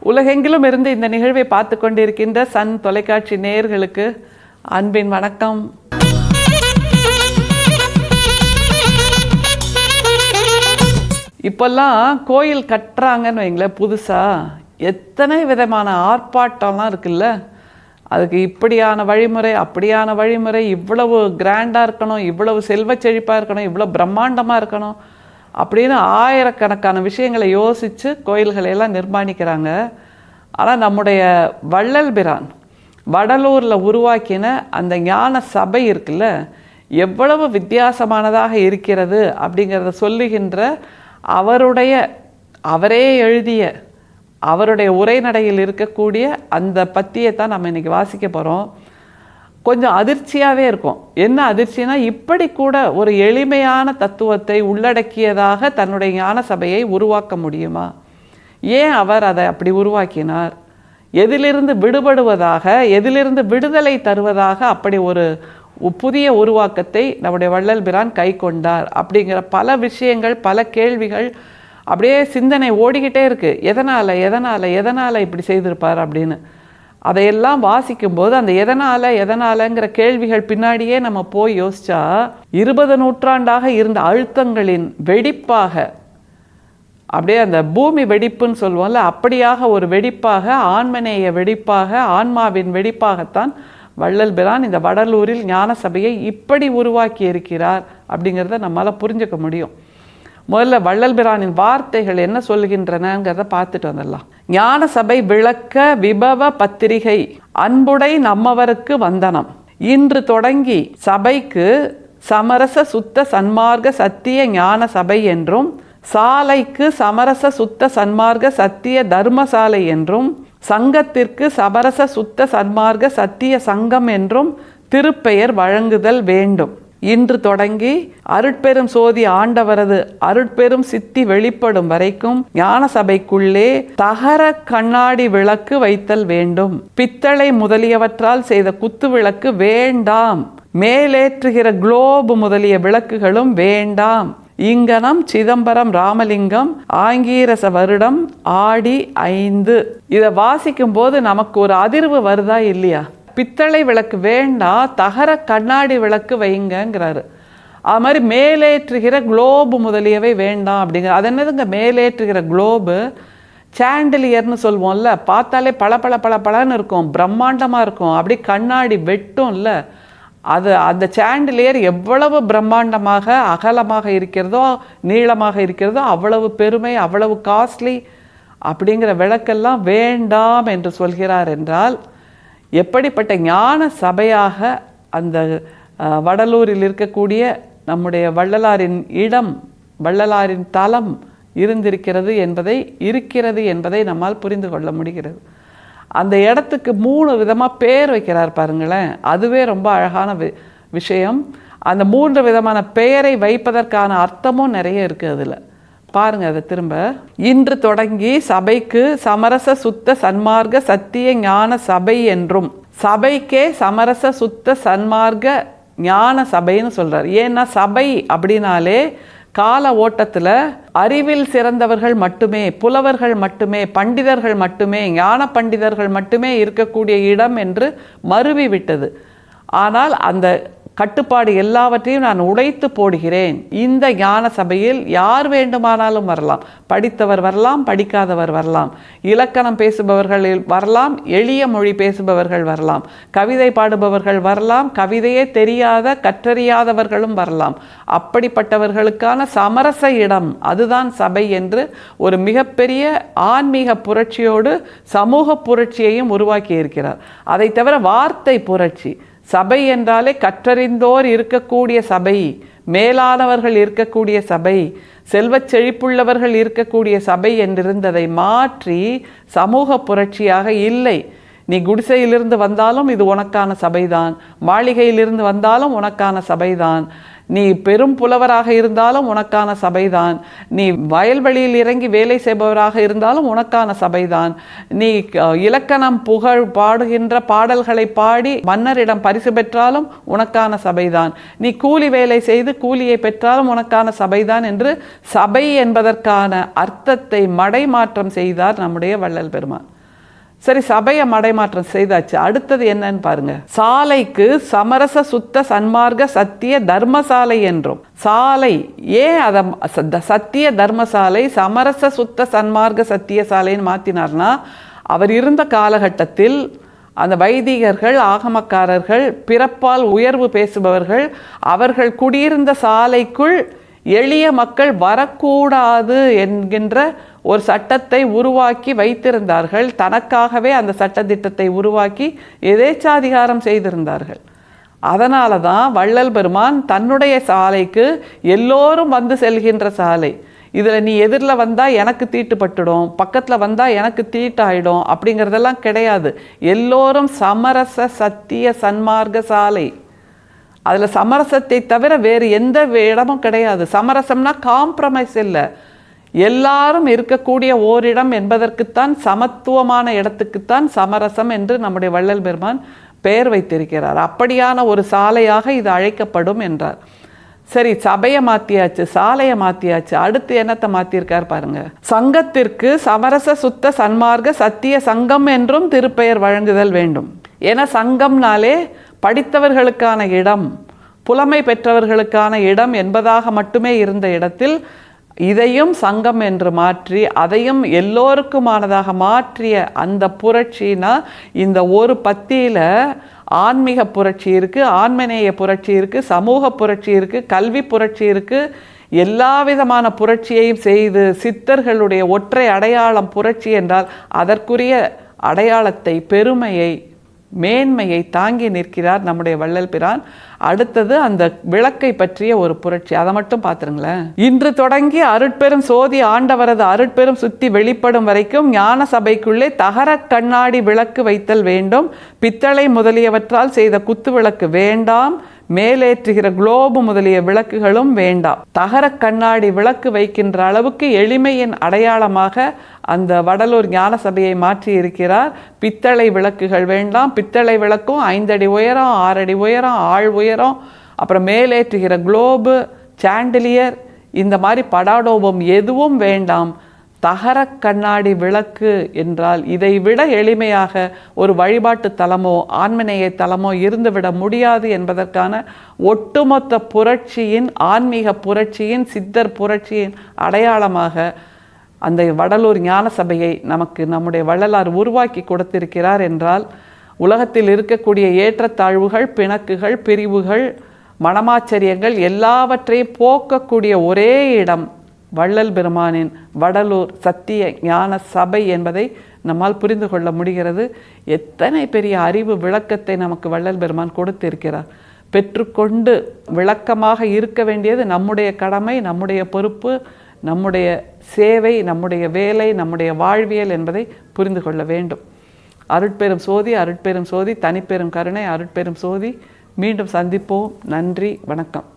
உலகெங்கிலும் இருந்து இந்த நிகழ்வை பார்த்து கொண்டிருக்கின்ற சன் தொலைக்காட்சி நேயர்களுக்கு அன்பின் வணக்கம். இப்போல்லாம் கோயில் கட்டுறாங்கன்னு வைங்களேன், புதுசாக எத்தனை விதமான ஆர்ப்பாட்டம்லாம் இருக்குல்ல. அதுக்கு இப்படியான வழிமுறை, அப்படியான வழிமுறை, இவ்வளவு கிராண்டாக இருக்கணும், இவ்வளவு செல்வ செழிப்பாக இருக்கணும், இவ்வளோ பிரம்மாண்டமாக இருக்கணும் அப்படின்னு ஆயிரக்கணக்கான விஷயங்களை யோசித்து கோயில்களையெல்லாம் நிர்மாணிக்கிறாங்க. ஆனால் நம்முடைய வள்ளல் பிரான் வடலூரில் உருவாக்கின அந்த ஞான சபை இருக்குல்ல, எவ்வளவு வித்தியாசமானதாக இருக்கிறது அப்படிங்கிறத சொல்லுகின்ற அவரே எழுதிய அவருடைய உரைநடையில் இருக்கக்கூடிய அந்த பத்தியை தான் நம்ம இன்றைக்கி வாசிக்க போகிறோம். கொஞ்சம் அதிர்ச்சியாகவே இருக்கும். என்ன அதிர்ச்சினா, இப்படி கூட ஒரு எளிமையான தத்துவத்தை உள்ளடக்கியதாக தன்னுடைய ஞான சபையை உருவாக்க முடியுமா? ஏன் அவர் அதை அப்படி உருவாக்கினார்? எதிலிருந்து விடுபடுவதாக, எதிலிருந்து விடுதலை தருவதாக அப்படி ஒரு புதிய உருவாக்கத்தை நம்முடைய வள்ளல் பிரான் கை கொண்டார் அப்படிங்கிற பல விஷயங்கள், பல கேள்விகள் அப்படியே சிந்தனை ஓடிக்கிட்டே இருக்குது. எதனால் இப்படி செய்திருப்பார் அப்படின்னு. அதையெல்லாம் வாசிக்கும்போது அந்த எதனாலங்கிற கேள்விகள் பின்னாடியே நம்ம போய் யோசிச்சா, 20 நூற்றாண்டாக இருந்த அழுத்தங்களின் வெடிப்பாக, அப்படியே அந்த பூமி வெடிப்புன்னு சொல்லுவோம்ல, அப்படியாக ஒரு வெடிப்பாக, ஆன்மநேய வெடிப்பாக, ஆன்மாவின் வெடிப்பாகத்தான் வள்ளல் பிரான் இந்த வடலூரில் ஞான சபையை இப்படி உருவாக்கி இருக்கிறார் அப்படிங்கிறத நம்மளால் புரிஞ்சுக்க முடியும். முதல்ல வள்ளல் பிரானின் வார்த்தைகள் என்ன சொல்கின்றனங்கிறத பார்த்துட்டு வந்துடலாம். ஞான சபை விளக்க விபவ பத்திரிகை அன்புடை நம்மவருக்கு வந்தனம். இன்று தொடங்கி சபைக்கு சமரச சுத்த சன்மார்க்க சத்திய ஞான சபை என்றும், சாலைக்கு சமரச சுத்த சன்மார்க்க சத்திய தர்மசாலை என்றும், சங்கத்திற்கு சமரச சுத்த சன்மார்க்க சத்திய சங்கம் என்றும் திருப்பெயர் வழங்குதல் வேண்டும். இன்று தொடங்கி அருட்பெரும் சோதி ஆண்டவரது அருட்பெரும் சித்தி வெளிப்படும் வரைக்கும் ஞான சபைக்குள்ளே தகர கண்ணாடி விளக்கு வைத்தல் வேண்டும். பித்தளை முதலியவற்றால் செய்த குத்து விளக்கு வேண்டாம். மேலேற்றுகிற குளோபு முதலிய விளக்குகளும் வேண்டாம். இங்கனம் சிதம்பரம் ராமலிங்கம் ஆங்கீரச வருடம் ஆடி 5. இதை வாசிக்கும் போது நமக்கு ஒரு அதிர்வு வருதா இல்லையா? பித்தளை விளக்கு வேண்டாம், தகர கண்ணாடி விளக்கு வைங்கிறாரு. அது மாதிரி மேலேற்றுகிற குளோபு முதலியவை வேண்டாம் அப்படிங்கிற. அது என்னதுங்க மேலேற்றுகிற குளோபு? சாண்டிலியர்னு சொல்லுவோம்ல, பார்த்தாலே பளபளன்னு இருக்கும், பிரம்மாண்டமாக இருக்கும், அப்படி கண்ணாடி வெட்டும் இல்லை. அந்த சாண்டிலியர் எவ்வளவு பிரம்மாண்டமாக அகலமாக இருக்கிறதோ, நீளமாக இருக்கிறதோ, அவ்வளவு பெருமை, அவ்வளவு காஸ்ட்லி. அப்படிங்கிற விளக்கெல்லாம் வேண்டாம் என்று சொல்கிறார் என்றால், எப்படிப்பட்ட ஞான சபையாக அந்த வடலூரில் இருக்கக்கூடிய நம்முடைய வள்ளலாரின் இடம், வள்ளலாரின் தலம் இருக்கிறது என்பதை நம்மால் புரிந்து கொள்ள முடிகிறது. அந்த இடத்துக்கு 3 விதமாக பேர் வைக்கிறார் பாருங்களேன். அதுவே ரொம்ப அழகான விஷயம். அந்த 3 விதமான பெயரை வைப்பதற்கான அர்த்தமும் நிறைய இருக்குது அதில். பாருங்க அதை திரும்ப. இன்று தொடங்கி சபைக்கு சமரச சுத்த சன்மார்க்க சத்திய ஞான சபை என்றும், சபைக்கே சமரச சுத்த சன்மார்க்க ஞான சபைன்னு சொல்றார். ஏன்னா சபை அப்படின்னாலே கால ஓட்டத்தில் அறிவில் சிறந்தவர்கள் மட்டுமே, புலவர்கள் மட்டுமே, பண்டிதர்கள் மட்டுமே, ஞான பண்டிதர்கள் மட்டுமே இருக்கக்கூடிய இடம் என்று மருவி விட்டது. ஆனால் அந்த கட்டுப்பாடு எல்லாவற்றையும் நான் உடைத்து போடுகிறேன். இந்த ஞான சபையில் யார் வேண்டுமானாலும் வரலாம். படித்தவர் வரலாம், படிக்காதவர் வரலாம், இலக்கணம் பேசுபவர்கள் வரலாம், எளிய மொழி பேசுபவர்கள் வரலாம், கவிதை பாடுபவர்கள் வரலாம், கவிதையே தெரியாத கற்றறியாதவர்களும் வரலாம். அப்படிப்பட்டவர்களுக்கான சமரச இடம், அதுதான் சபை என்று ஒரு மிகப்பெரிய ஆன்மீக புரட்சியோடு சமூக புரட்சியையும் உருவாக்கி இருக்கிறார். அதை தவிர வார்த்தை புரட்சி. சபை என்றாலே கற்றறிந்தோர் இருக்கக்கூடிய சபை, மேலானவர்கள் இருக்கக்கூடிய சபை, செல்வச் செழிப்புள்ளவர்கள் இருக்கக்கூடிய சபை என்றிருந்ததை மாற்றி சமூக புரட்சியாக இல்லை. நீ குடிசையிலிருந்து வந்தாலும் இது உனக்கான சபைதான், மாளிகையிலிருந்து வந்தாலும் உனக்கான சபைதான், நீ பெரும் புலவராக இருந்தாலும் உனக்கான சபைதான், நீ வயல்வெளியில் இறங்கி வேலை செய்பவராக இருந்தாலும் உனக்கான சபைதான், நீ இலக்கணம் புகழ் பாடுகின்ற பாடல்களை பாடி மன்னரிடம் பரிசு பெற்றாலும் உனக்கான சபைதான், நீ கூலி வேலை செய்து கூலியை பெற்றாலும் உனக்கான சபைதான் என்று சபை என்பதற்கான அர்த்தத்தை மடைமாற்றம் செய்தார் நம்முடைய வள்ளல் பெருமான். சரி, சபையை மடைமாற்றம் செய்தாச்சு, அடுத்தது என்னன்னு பாருங்க. சாலைக்கு சமரச சுத்த சன்மார்க்க சத்திய தர்மசாலை என்றும், சாலை ஏன் அதை சத்திய தர்மசாலை சமரச சுத்த சன்மார்க்க சத்திய சாலைன்னு மாற்றினார்னா, அவர் இருந்த காலகட்டத்தில் அந்த வைதிகர்கள், ஆகமக்காரர்கள், பிறப்பால் உயர்வு பேசுபவர்கள், அவர்கள் குடியிருந்த சாலைக்குள் எளிய மக்கள் வரக்கூடாது என்கின்ற ஒரு சட்டத்தை உருவாக்கி வைத்திருந்தார்கள். தனக்காகவே அந்த சட்டத்திட்டத்தை உருவாக்கி எதேச்சாதிகாரம் செய்திருந்தார்கள். அதனால தான் வள்ளல் பெருமான் தன்னுடைய சாலைக்கு எல்லோரும் வந்து செல்கின்ற சாலை, இதில் நீ எதிரில் வந்தால் எனக்கு தீட்டுப்பட்டுடும், பக்கத்தில் வந்தால் எனக்கு தீட்டாயிடும் அப்படிங்கிறதெல்லாம் கிடையாது. எல்லோரும் சமரச சத்திய சன்மார்க்க சாலை. அதில் சமரசத்தை தவிர வேறு எந்த இடமும் கிடையாது. சமரசம்னா காம்ப்ரமைஸ் இல்லை, எல்லாரும் இருக்கக்கூடிய ஓரிடம் என்பதற்குத்தான், சமத்துவமான இடத்துக்குத்தான் சமரசம் என்று நம்முடைய வள்ளல் பெருமான் பெயர் வைத்திருக்கிறார். அப்படியான ஒரு சாலையாக இது அழைக்கப்படும் என்றார். சரி, சபையை மாற்றியாச்சு, சாலையை மாற்றியாச்சு, அடுத்து என்னத்தை மாற்றிருக்கார் பாருங்க. சங்கத்திற்கு சமரச சுத்த சன்மார்க்க சத்திய சங்கம் என்றும் திருப்பெயர் வழங்குதல் வேண்டும். ஏன்னா சங்கம்னாலே படித்தவர்களுக்கான இடம், புலமை பெற்றவர்களுக்கான இடம் என்பதாக மட்டுமே இருந்த இடத்தில் இதையும் சங்கம் என்று மாற்றி அதையும் எல்லோருக்குமானதாக மாற்றிய அந்த புரட்சினா, இந்த ஒரு பத்தியில் ஆன்மீக புரட்சி இருக்குது, ஆன்மநேய புரட்சி இருக்குது, சமூக புரட்சி இருக்குது, கல்வி புரட்சி இருக்குது, எல்லா விதமான புரட்சியையும் செய்து சித்தர்களுடைய ஒற்றை அடையாளம் புரட்சி என்றால் அதற்குரிய அடையாளத்தை, பெருமையை, மேன்மையை தாங்கி நிற்கிறார் நம்முடைய வள்ளல் பிரான். அடுத்தது அந்த விளக்கை பற்றிய ஒரு புரட்சி, அதை மட்டும் பார்த்துருங்களேன். இன்று தொடங்கி அருட்பெரும் சோதி ஆண்டவரது அருட்பெரும் சுத்தி வெளிப்படும் வரைக்கும் ஞான சபைக்குள்ளே தகர கண்ணாடி விளக்கு வைத்தல் வேண்டும். பித்தளை முதலியவற்றால் செய்த குத்து விளக்கு வேண்டாம். மேலேற்றுகிற குளோபு முதலிய விளக்குகளும் வேண்டாம். தகர கண்ணாடி விளக்கு வைக்கின்ற அளவுக்கு எளிமையின் அடையாளமாக அந்த வடலூர் ஞான சபையை மாற்றி இருக்கிறார். பித்தளை விளக்குகள் வேண்டாம். பித்தளை விளக்கும் 5 அடி உயரம், 6 அடி உயரம், ஆள் உயரம், அப்புறம் மேலேற்றுகிற குளோபு, சாண்டிலியர், இந்த மாதிரி படாடோபம் எதுவும் வேண்டாம். தகர கண்ணாடி விளக்கு என்றால் இதை விட எளிமையாக ஒரு வழிபாட்டு தலமோ ஆன்மநேய தலமோ இருந்துவிட முடியாது என்பதற்கான ஒட்டுமொத்த புரட்சியின், ஆன்மீக புரட்சியின், சித்தர் புரட்சியின் அடையாளமாக அந்த வடலூர் ஞான சபையை நமக்கு நம்முடைய வள்ளலார் உருவாக்கி கொடுத்திருக்கிறார் என்றால், உலகத்தில் இருக்கக்கூடிய ஏற்றத்தாழ்வுகள், பிணக்குகள், பிரிவுகள், மனமாச்சரியங்கள் எல்லாவற்றையும் போக்கக்கூடிய ஒரே இடம் வள்ளல் பெருமானின் வடலூர் சத்திய ஞான சபை என்பதை நம்மால் புரிந்து கொள்ள முடிகிறது. எத்தனை பெரிய அறிவு விளக்கத்தை நமக்கு வள்ளல் பெருமான் கொடுத்திருக்கிறார். பெற்றுக்கொண்டு விளக்கமாக இருக்க வேண்டியது நம்முடைய கடமை, நம்முடைய பொறுப்பு, நம்முடைய சேவை, நம்முடைய வேலை, நம்முடைய வாழ்வியல் என்பதை புரிந்து கொள்ள வேண்டும். அருட்பெரும் சோதி, அருட்பெரும் சோதி, தனிப்பெரும் கருணை, அருட்பெரும் சோதி. மீண்டும் சந்திப்போம். நன்றி, வணக்கம்.